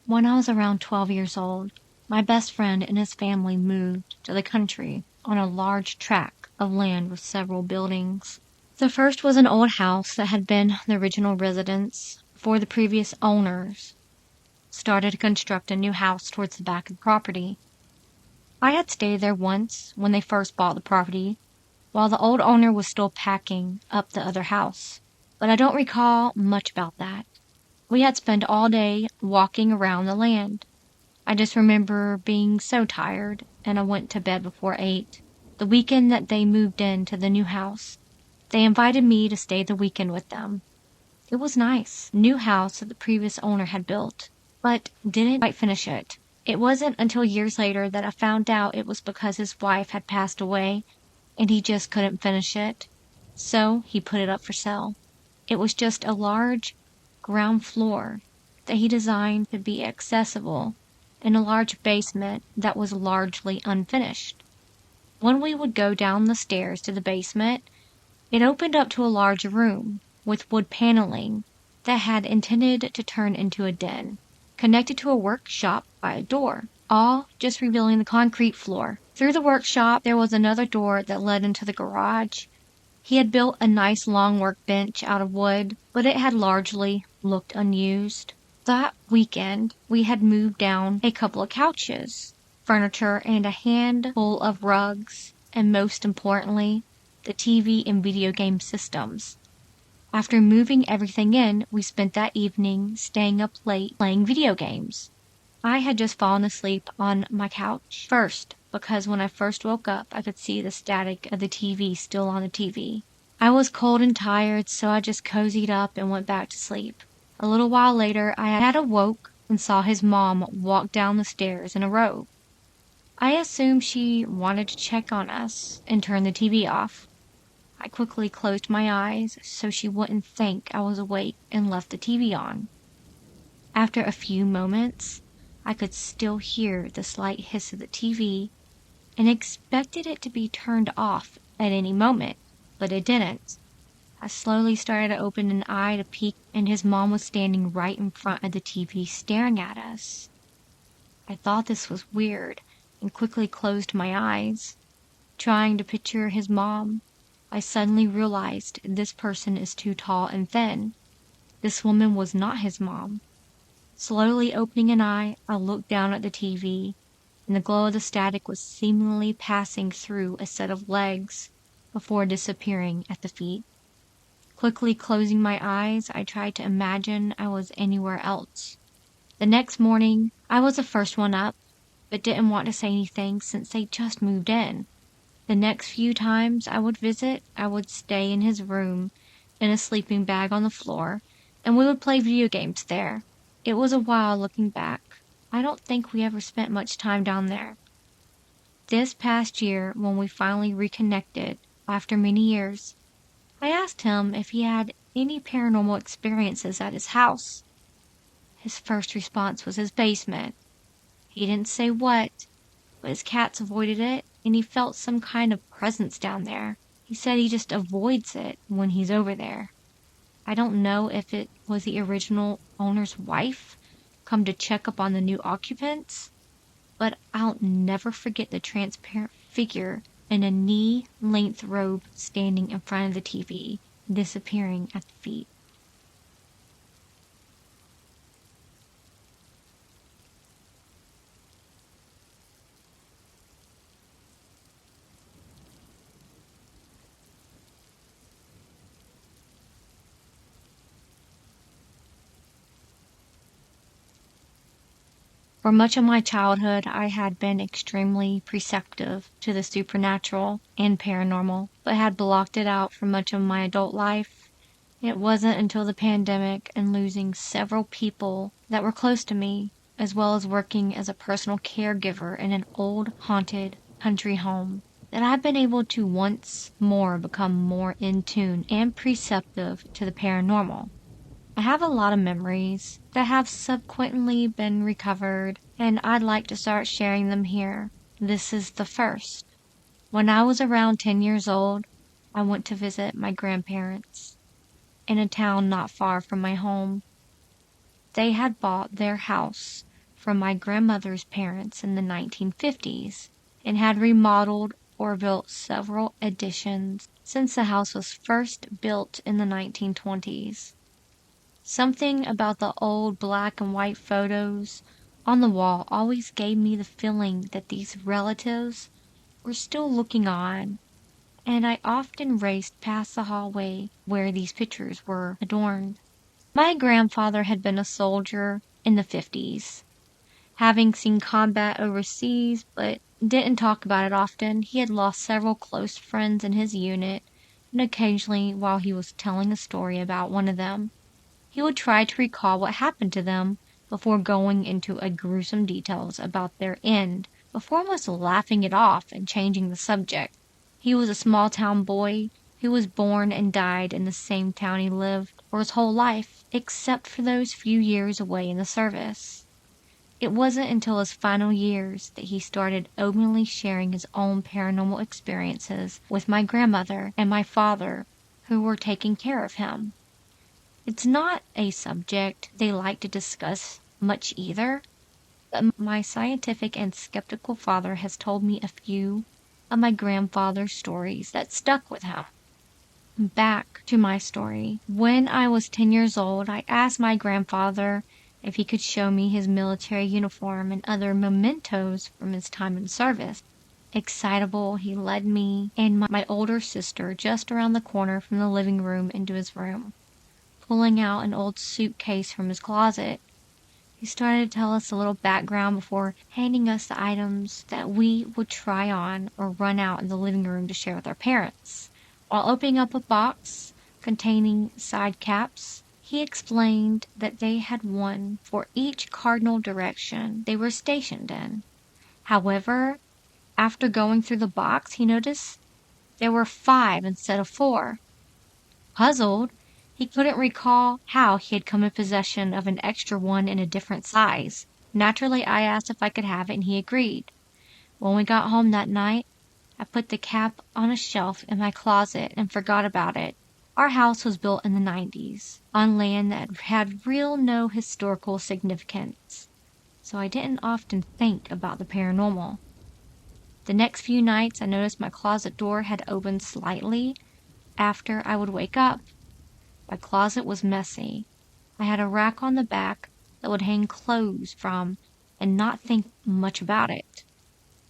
When I was around 12 years old, my best friend and his family moved to the country on a large tract of land with several buildings. The first was an old house that had been the original residence before the previous owners started to construct a new house towards the back of the property. I had stayed there once when they first bought the property, while the old owner was still packing up the other house, but I don't recall much about that. We had spent all day walking around the land. I just remember being so tired, and I went to bed before 8. The weekend that they moved into the new house, they invited me to stay the weekend with them. It was nice. New house that the previous owner had built, but didn't quite finish it. It wasn't until years later that I found out it was because his wife had passed away, and he just couldn't finish it. So he put it up for sale. It was just a large ground floor that he designed to be accessible in a large basement that was largely unfinished. When we would go down the stairs to the basement, it opened up to a large room with wood paneling that had intended to turn into a den, connected to a workshop by a door, all just revealing the concrete floor. Through the workshop, there was another door that led into the garage. He had built a nice long workbench out of wood, but it had largely looked unused. That weekend, we had moved down a couple of couches, furniture, and a handful of rugs, and most importantly, the TV and video game systems. After moving everything in, we spent that evening staying up late playing video games. I had just fallen asleep on my couch. First, because when I first woke up, I could see the static of the TV still on the TV. I was cold and tired, so I just cozied up and went back to sleep. A little while later, I had awoke and saw his mom walk down the stairs in a robe. I assumed she wanted to check on us and turn the TV off. I quickly closed my eyes so she wouldn't think I was awake and left the TV on. After a few moments, I could still hear the slight hiss of the TV and expected it to be turned off at any moment, but it didn't. I slowly started to open an eye to peek, and his mom was standing right in front of the TV staring at us. I thought this was weird and quickly closed my eyes, trying to picture his mom. I suddenly realized this person is too tall and thin. This woman was not his mom. Slowly opening an eye, I looked down at the TV, and the glow of the static was seemingly passing through a set of legs before disappearing at the feet. Quickly closing my eyes, I tried to imagine I was anywhere else. The next morning, I was the first one up, but didn't want to say anything since they just moved in. The next few times I would visit, I would stay in his room in a sleeping bag on the floor, and we would play video games there. It was a while looking back. I don't think we ever spent much time down there. This past year, when we finally reconnected after many years, I asked him if he had any paranormal experiences at his house. His first response was his basement. He didn't say what, but his cats avoided it, and he felt some kind of presence down there. He said he just avoids it when he's over there. I don't know if it was the original owner's wife come to check up on the new occupants, but I'll never forget the transparent figure in a knee-length robe standing in front of the TV, disappearing at the feet. For much of my childhood, I had been extremely perceptive to the supernatural and paranormal, but had blocked it out for much of my adult life. It wasn't until the pandemic and losing several people that were close to me, as well as working as a personal caregiver in an old haunted country home, that I've been able to once more become more in tune and perceptive to the paranormal. I have a lot of memories that have subsequently been recovered, and I'd like to start sharing them here. This is the first. When I was around 10 years old, I went to visit my grandparents in a town not far from my home. They had bought their house from my grandmother's parents in the 1950s and had remodeled or built several additions since the house was first built in the 1920s. Something about the old black and white photos on the wall always gave me the feeling that these relatives were still looking on, and I often raced past the hallway where these pictures were adorned. My grandfather had been a soldier in the 50s. Having seen combat overseas, but didn't talk about it often, he had lost several close friends in his unit, and occasionally, while he was telling a story about one of them, he would try to recall what happened to them before going into a gruesome details about their end, before almost laughing it off and changing the subject. He was a small town boy who was born and died in the same town he lived for his whole life, except for those few years away in the service. It wasn't until his final years that he started openly sharing his own paranormal experiences with my grandmother and my father, who were taking care of him. It's not a subject they like to discuss much either, but my scientific and skeptical father has told me a few of my grandfather's stories that stuck with him. Back to my story. When I was 10 years old, I asked my grandfather if he could show me his military uniform and other mementos from his time in service. Excitable, he led me and my older sister just around the corner from the living room into his room, pulling out an old suitcase from his closet. He started to tell us a little background before handing us the items that we would try on or run out in the living room to share with our parents. While opening up a box containing side caps, he explained that they had one for each cardinal direction they were stationed in. However, after going through the box, he noticed there were 5 instead of 4. Puzzled, he couldn't recall how he had come in possession of an extra one in a different size. Naturally, I asked if I could have it, and he agreed. When we got home that night, I put the cap on a shelf in my closet and forgot about it. Our house was built in the 90s, on land that had no historical significance, so I didn't often think about the paranormal. The next few nights, I noticed my closet door had opened slightly after I would wake up. My closet was messy. I had a rack on the back that would hang clothes from and not think much about it.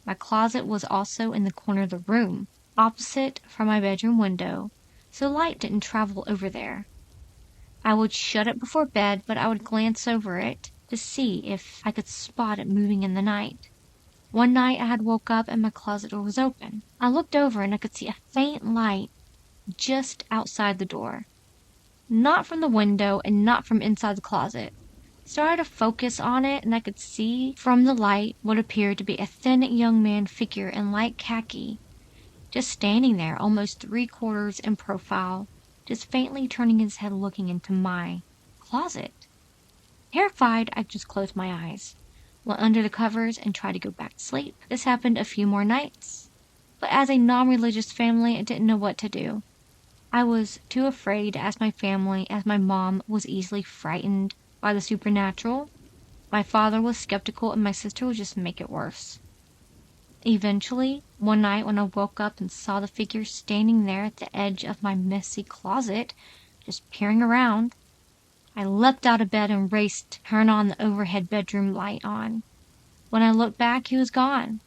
My closet was also in the corner of the room, opposite from my bedroom window, so light didn't travel over there. I would shut it before bed, but I would glance over it to see if I could spot it moving in the night. One night I had woke up and my closet door was open. I looked over and I could see a faint light just outside the door. Not from the window and not from inside the closet. Started to focus on it, and I could see from the light what appeared to be a thin young man figure in light khaki, just standing there, almost 3/4 in profile, just faintly turning his head looking into my closet. Terrified, I just closed my eyes, went under the covers, and tried to go back to sleep. This happened a few more nights, but as a non-religious family, I didn't know what to do. I was too afraid to ask my family, as my mom was easily frightened by the supernatural. My father was skeptical, and my sister would just make it worse. Eventually, one night when I woke up and saw the figure standing there at the edge of my messy closet, just peering around, I leapt out of bed and raced to turn on the overhead bedroom light on. When I looked back, he was gone.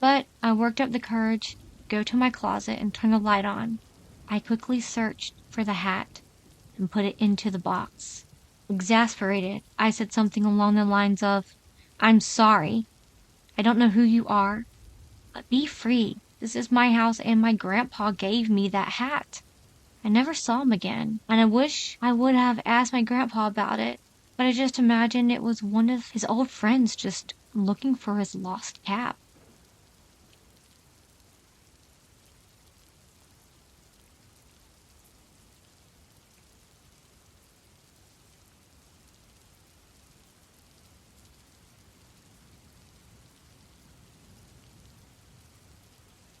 But I worked up the courage to go to my closet and turn the light on. I quickly searched for the hat and put it into the box. Exasperated, I said something along the lines of, "I'm sorry. I don't know who you are, but be free. This is my house and my grandpa gave me that hat." I never saw him again, and I wish I would have asked my grandpa about it, but I just imagined it was one of his old friends just looking for his lost cap.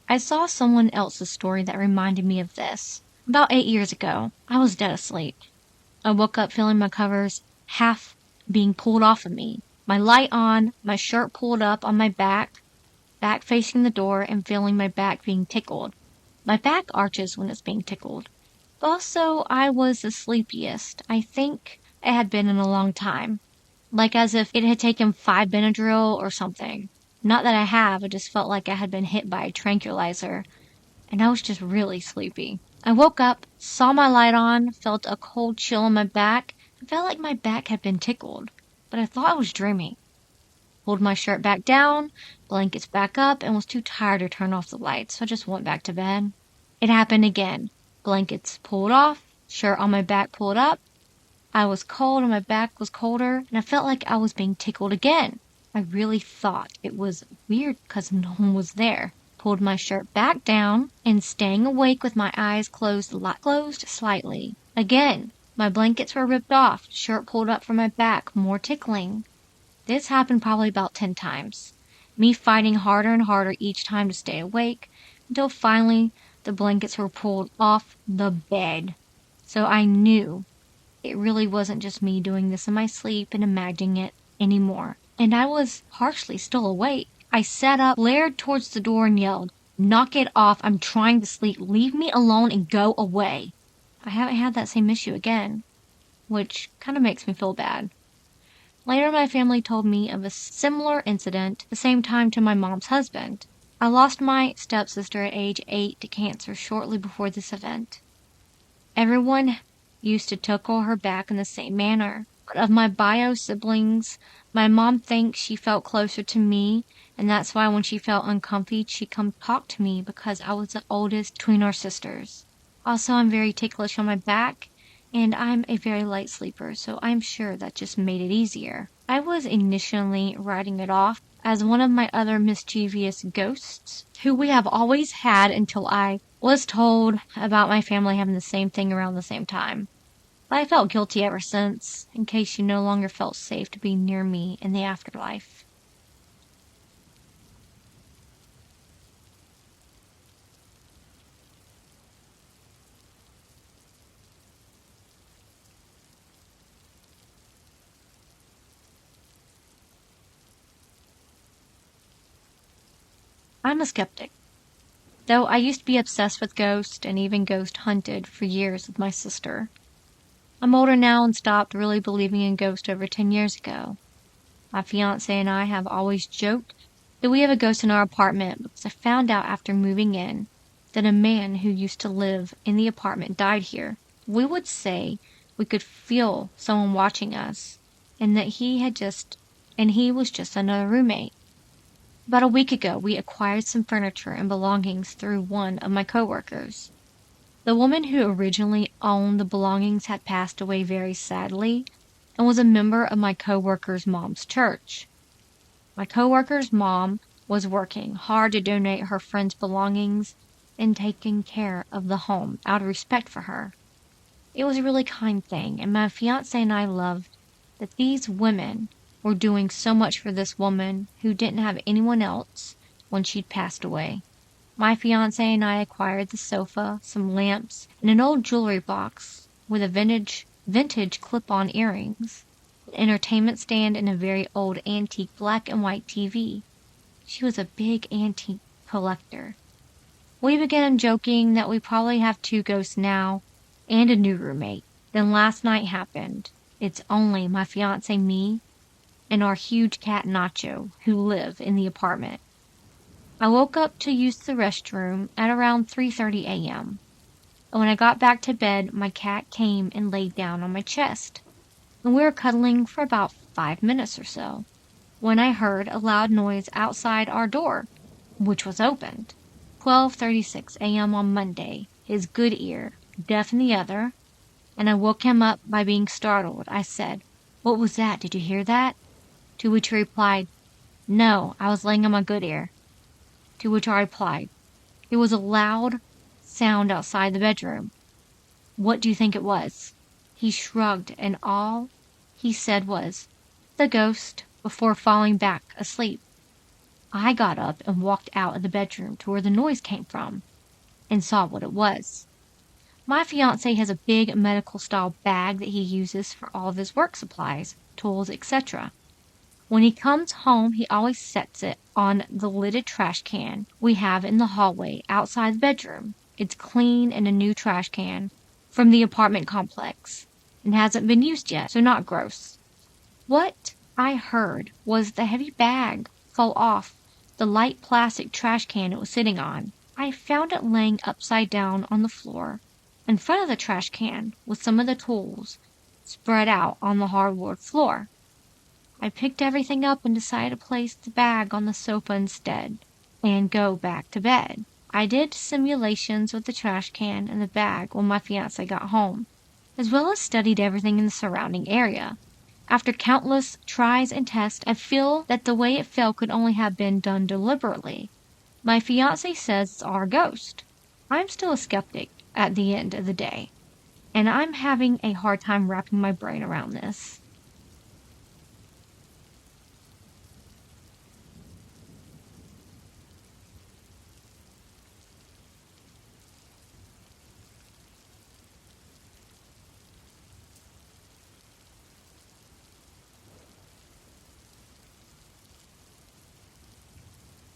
I saw someone else's story that reminded me of this. About 8 years ago, I was dead asleep. I woke up feeling my covers half being pulled off of me. my light on, my shirt pulled up on my back facing the door, and feeling my back being tickled. My back arches when it's being tickled. But also, I was the sleepiest I think I had been in a long time. Like as if it had taken 5 Benadryl or something. Not that I have, I just felt like I had been hit by a tranquilizer, and I was just really sleepy. I woke up, saw my light on, felt a cold chill in my back, and felt like my back had been tickled, but I thought I was dreaming. Pulled my shirt back down, blankets back up, and was too tired to turn off the lights, so I just went back to bed. It happened again. Blankets pulled off, shirt on my back pulled up. I was cold and my back was colder, and I felt like I was being tickled again. I really thought it was weird because no one was there. Pulled my shirt back down and staying awake with my eyes closed slightly. Again, my blankets were ripped off, shirt pulled up from my back, more tickling. This happened probably about 10 times. Me fighting harder and harder each time to stay awake, until finally the blankets were pulled off the bed. So I knew it really wasn't just me doing this in my sleep and imagining it anymore. And I was partially still awake. I sat up, glared towards the door, and yelled, "Knock it off, I'm trying to sleep, leave me alone and go away." I haven't had that same issue again, which kind of makes me feel bad. Later, my family told me of a similar incident the same time to my mom's husband. I lost my stepsister at age 8 to cancer shortly before this event. Everyone used to tickle her back in the same manner, but of my bio siblings, my mom thinks she felt closer to me, and that's why when she felt uncomfy, she'd come talk to me because I was the oldest between our sisters. Also, I'm very ticklish on my back, and I'm a very light sleeper, so I'm sure that just made it easier. I was initially writing it off as one of my other mischievous ghosts, who we have always had until I was told about my family having the same thing around the same time. But I felt guilty ever since, in case you no longer felt safe to be near me in the afterlife. I'm a skeptic. Though I used to be obsessed with ghosts and even ghost hunted for years with my sister. I'm older now and stopped really believing in ghosts over 10 years ago. My fiance and I have always joked that we have a ghost in our apartment because I found out after moving in that a man who used to live in the apartment died here. We would say we could feel someone watching us and that he was just another roommate. About a week ago, we acquired some furniture and belongings through one of my coworkers. The woman who originally owned the belongings had passed away very sadly and was a member of my coworker's mom's church. My coworker's mom was working hard to donate her friend's belongings and taking care of the home out of respect for her. It was a really kind thing, and my fiance and I loved that these women were doing so much for this woman who didn't have anyone else when she'd passed away. My fiance and I acquired the sofa, some lamps, and an old jewelry box with a vintage clip-on earrings, an entertainment stand, and a very old antique black and white TV. She was a big antique collector. We began joking that we probably have 2 ghosts now and a new roommate. Then last night happened. It's only my fiance, me, and our huge cat Nacho, who live in the apartment. I woke up to use the restroom at around 3:30 a.m. And when I got back to bed, my cat came and laid down on my chest, and we were cuddling for about 5 minutes or so, when I heard a loud noise outside our door, which was opened. 12:36 a.m. on Monday, his good ear, deaf in the other, and I woke him up by being startled. I said, "What was that? Did you hear that?" To which he replied, "No, I was laying on my good ear." To which I replied, "It was a loud sound outside the bedroom. What do you think it was?" He shrugged, and all he said was, "The ghost," before falling back asleep. I got up and walked out of the bedroom to where the noise came from, and saw what it was. My fiance has a big medical-style bag that he uses for all of his work supplies, tools, etc. When he comes home, he always sets it on the lidded trash can we have in the hallway outside the bedroom. It's clean and a new trash can from the apartment complex and hasn't been used yet, so not gross. What I heard was the heavy bag fall off the light plastic trash can it was sitting on. I found it laying upside down on the floor in front of the trash can with some of the tools spread out on the hardwood floor. I picked everything up and decided to place the bag on the sofa instead and go back to bed. I did simulations with the trash can and the bag when my fiance got home, as well as studied everything in the surrounding area. After countless tries and tests, I feel that the way it fell could only have been done deliberately. My fiance says it's our ghost. I'm still a skeptic at the end of the day, and I'm having a hard time wrapping my brain around this.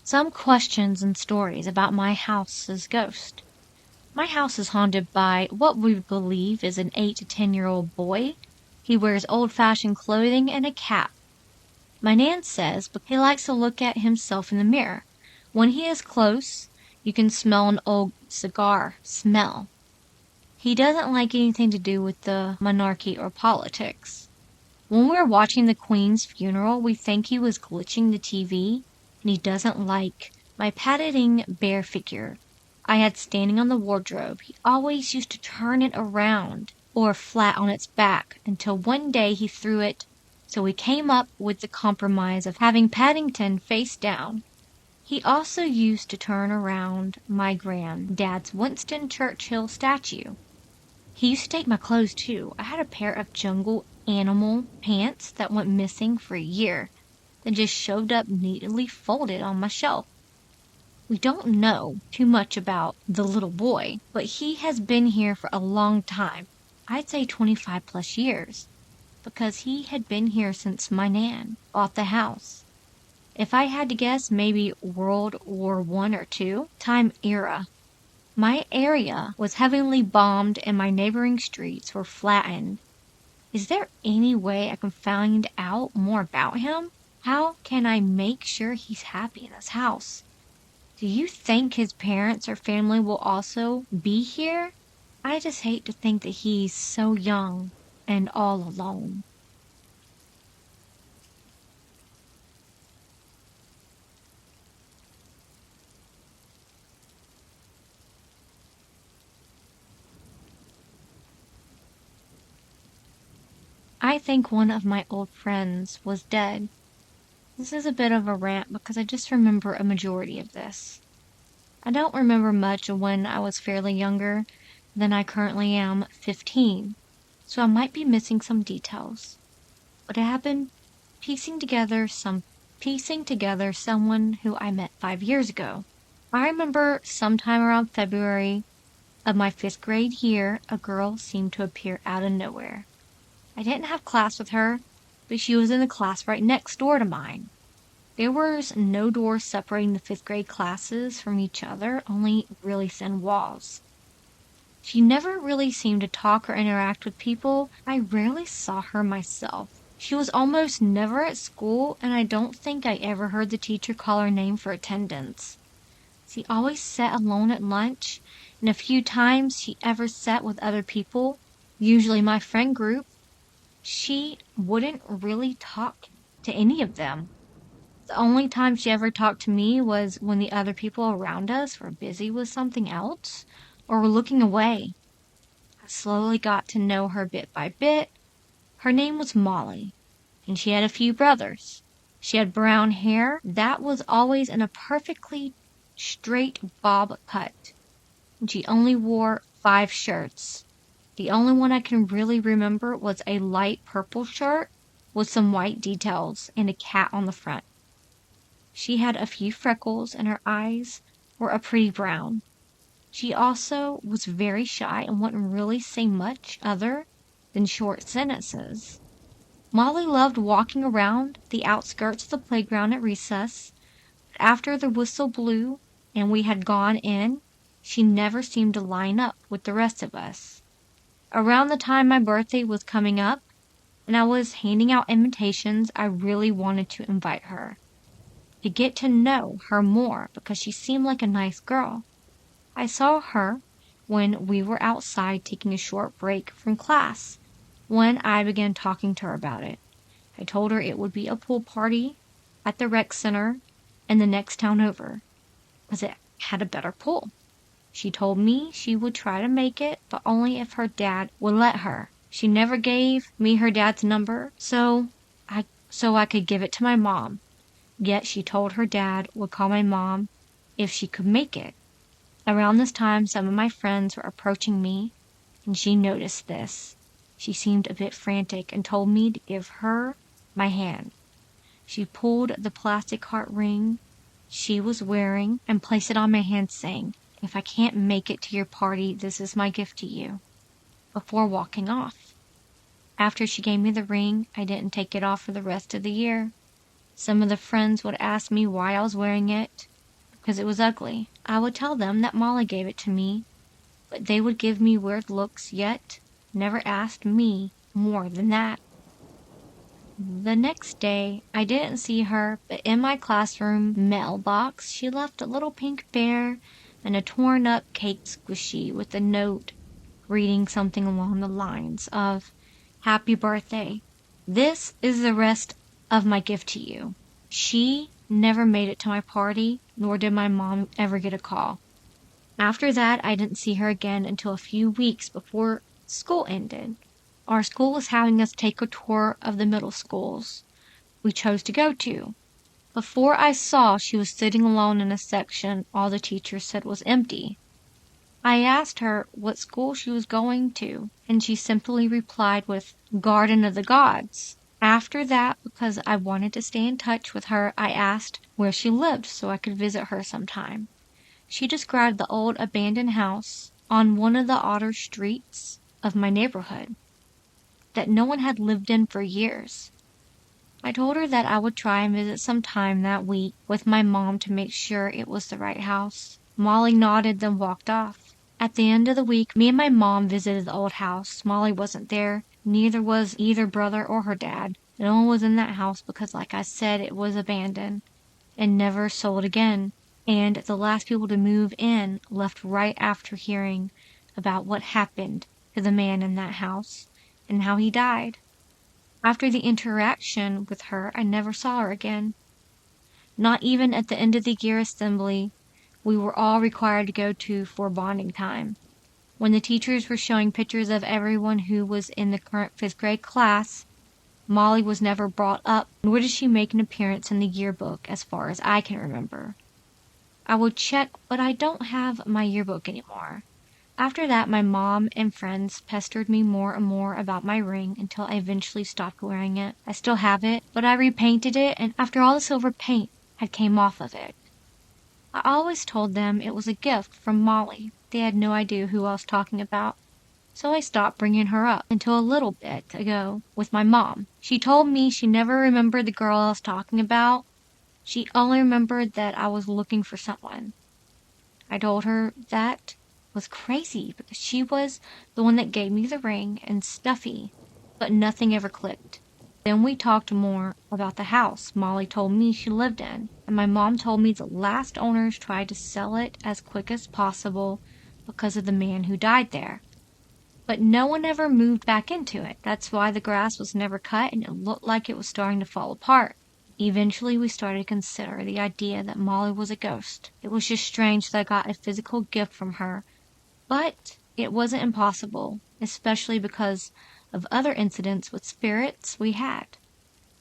Some questions and stories about my house's ghost. My house is haunted by what we believe is an 8 to 10-year-old boy. He wears old-fashioned clothing and a cap. My nan says he likes to look at himself in the mirror. When he is close, you can smell an old cigar smell. He doesn't like anything to do with the monarchy or politics. When we were watching the Queen's funeral, we think he was glitching the TV, and he doesn't like my padding bear figure I had standing on the wardrobe. He always used to turn it around or flat on its back until one day he threw it, so we came up with the compromise of having Paddington face down. He also used to turn around my granddad's Winston Churchill statue. He used to take my clothes too. I had a pair of jungle animal pants that went missing for a year, then just showed up neatly folded on my shelf. We don't know too much about the little boy, but he has been here for a long time. I'd say 25 plus years, because he had been here since my nan bought the house. If I had to guess, maybe World War I or II time era. My area was heavily bombed and my neighboring streets were flattened. Is there any way I can find out more about him? How can I make sure he's happy in this house? Do you think his parents or family will also be here? I just hate to think that he's so young and all alone. I think one of my old friends was dead. This is a bit of a rant because I just remember a majority of this. I don't remember much of when I was fairly younger than I currently am, 15, so I might be missing some details. But I have been piecing together someone who I met 5 years ago. I remember sometime around February of my 5th grade year, a girl seemed to appear out of nowhere. I didn't have class with her, but she was in the class right next door to mine. There was no doors separating the 5th grade classes from each other, only really thin walls. She never really seemed to talk or interact with people. I rarely saw her myself. She was almost never at school, and I don't think I ever heard the teacher call her name for attendance. She always sat alone at lunch, and a few times she ever sat with other people, usually my friend group. She wouldn't really talk to any of them. The only time she ever talked to me was when the other people around us were busy with something else or were looking away. I slowly got to know her bit by bit. Her name was Molly, and she had a few brothers. She had brown hair that was always in a perfectly straight bob cut, and she only wore 5 shirts. The only one I can really remember was a light purple shirt with some white details and a cat on the front. She had a few freckles and her eyes were a pretty brown. She also was very shy and wouldn't really say much other than short sentences. Molly loved walking around the outskirts of the playground at recess. After the whistle blew and we had gone in, she never seemed to line up with the rest of us. Around the time my birthday was coming up and I was handing out invitations, I really wanted to invite her, to get to know her more because she seemed like a nice girl. I saw her when we were outside taking a short break from class, when I began talking to her about it. I told her it would be a pool party at the rec center in the next town over, because it had a better pool. She told me she would try to make it, but only if her dad would let her. She never gave me her dad's number, so I could give it to my mom. Yet she told her dad would call my mom if she could make it. Around this time, some of my friends were approaching me, and she noticed this. She seemed a bit frantic and told me to give her my hand. She pulled the plastic heart ring she was wearing and placed it on my hand, saying, "If I can't make it to your party, this is my gift to you," before walking off. After she gave me the ring, I didn't take it off for the rest of the year. Some of the friends would ask me why I was wearing it, because it was ugly. I would tell them that Molly gave it to me, but they would give me weird looks, yet never asked me more than that. The next day, I didn't see her, but in my classroom mailbox, she left a little pink bear and a torn up cake squishy with a note reading something along the lines of, "Happy birthday. This is the rest of my gift to you." She never made it to my party, nor did my mom ever get a call. After that, I didn't see her again until a few weeks before school ended. Our school was having us take a tour of the middle schools we chose to go to. Before I saw she was sitting alone in a section all the teachers said was empty. I asked her what school she was going to, and she simply replied with Garden of the Gods. After that, because I wanted to stay in touch with her, I asked where she lived so I could visit her sometime. She described the old abandoned house on one of the outer streets of my neighborhood that no one had lived in for years. I told her that I would try and visit sometime that week with my mom to make sure it was the right house. Molly nodded, then walked off. At the end of the week, me and my mom visited the old house. Molly wasn't there. Neither was either brother or her dad. No one was in that house because, like I said, it was abandoned and never sold again. And the last people to move in left right after hearing about what happened to the man in that house and how he died. After the interaction with her, I never saw her again. Not even at the end of the year assembly we were all required to go to for bonding time. When the teachers were showing pictures of everyone who was in the current 5th grade class, Molly was never brought up, nor did she make an appearance in the yearbook as far as I can remember. I would check, but I don't have my yearbook anymore. After that, my mom and friends pestered me more and more about my ring until I eventually stopped wearing it. I still have it, but I repainted it, and after all the silver paint had came off of it. I always told them it was a gift from Molly. They had no idea who I was talking about, so I stopped bringing her up until a little bit ago with my mom. She told me she never remembered the girl I was talking about. She only remembered that I was looking for someone. I told her that was crazy because she was the one that gave me the ring and stuffy, but nothing ever clicked. Then we talked more about the house Molly told me she lived in, and my mom told me the last owners tried to sell it as quick as possible because of the man who died there. But no one ever moved back into it. That's why the grass was never cut and it looked like it was starting to fall apart. Eventually, we started to consider the idea that Molly was a ghost. It was just strange that I got a physical gift from her, but it wasn't impossible, especially because of other incidents with spirits we had.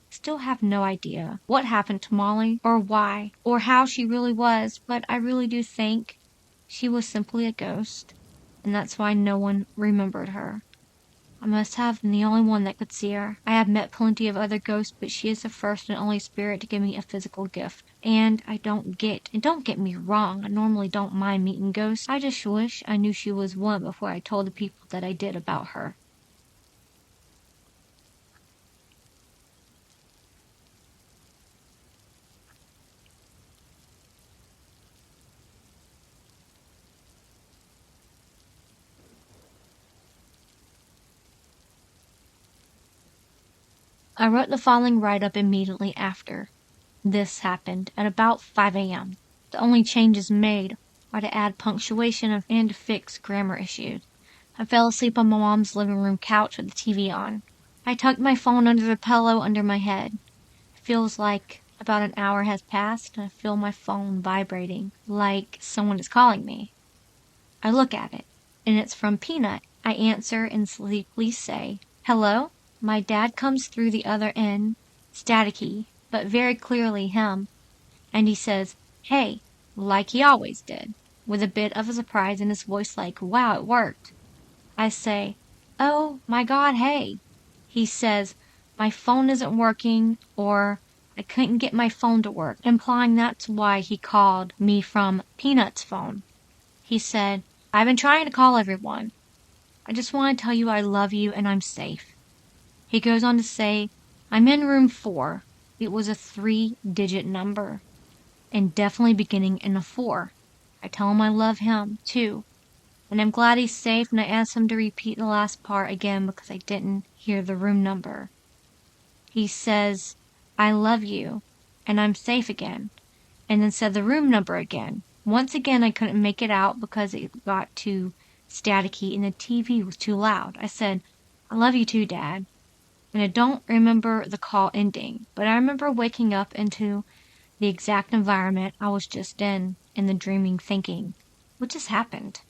Still have no idea what happened to Molly, or why, or how she really was, but I really do think she was simply a ghost, and that's why no one remembered her. I must have been the only one that could see her. I have met plenty of other ghosts, but she is the first and only spirit to give me a physical gift. And don't get me wrong, I normally don't mind meeting ghosts. I just wish I knew she was one before I told the people that I did about her. I wrote the following write-up immediately after this happened at about 5 a.m. The only changes made are to add punctuation and to fix grammar issues. I fell asleep on my mom's living room couch with the TV on. I tucked my phone under the pillow under my head. It feels like about an hour has passed and I feel my phone vibrating like someone is calling me. I look at it, and it's from Peanut. I answer and sleepily say, "Hello?" My dad comes through the other end, staticky, but very clearly him, and he says, "Hey," like he always did, with a bit of a surprise in his voice like, "Wow, it worked." I say, "Oh, my God, hey." He says, "My phone isn't working," or "I couldn't get my phone to work," implying that's why he called me from Peanut's phone. He said, "I've been trying to call everyone. I just want to tell you I love you and I'm safe." He goes on to say, "I'm in room 4. It was a 3-digit number, and definitely beginning in a 4. I tell him I love him, too, and I'm glad he's safe, and I ask him to repeat the last part again because I didn't hear the room number. He says, "I love you, and I'm safe again," and then said the room number again. Once again, I couldn't make it out because it got too staticky and the TV was too loud. I said, "I love you too, Dad." And I don't remember the call ending, but I remember waking up into the exact environment I was just in the dreaming thinking, what just happened?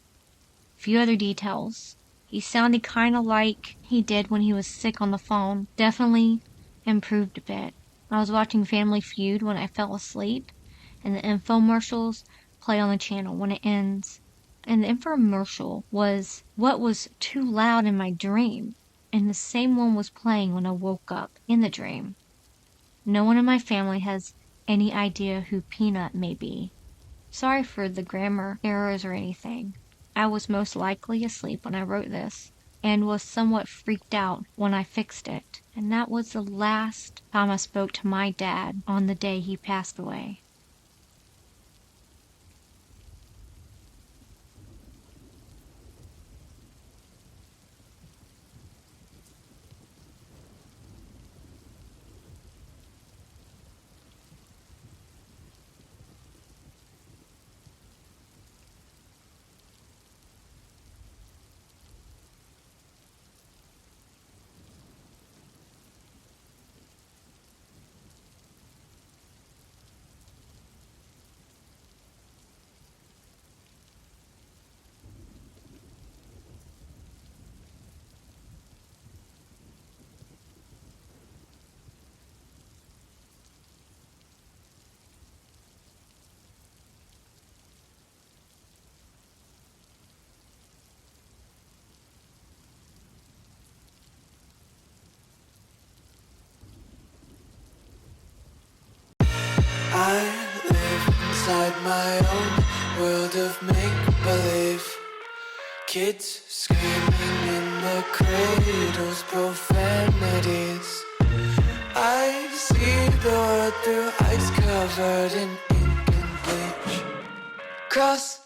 A few other details. He sounded kind of like he did when he was sick on the phone. Definitely improved a bit. I was watching Family Feud when I fell asleep, and the infomercials play on the channel when it ends. And the infomercial was what was too loud in my dream, and the same one was playing when I woke up in the dream. No one in my family has any idea who Peanut may be. Sorry for the grammar errors or anything. I was most likely asleep when I wrote this, and was somewhat freaked out when I fixed it. And that was the last time I spoke to my dad on the day he passed away. I live inside my own world of make-believe. Kids screaming in the cradles, profanities. I see the world through ice covered in ink and bleach. Cross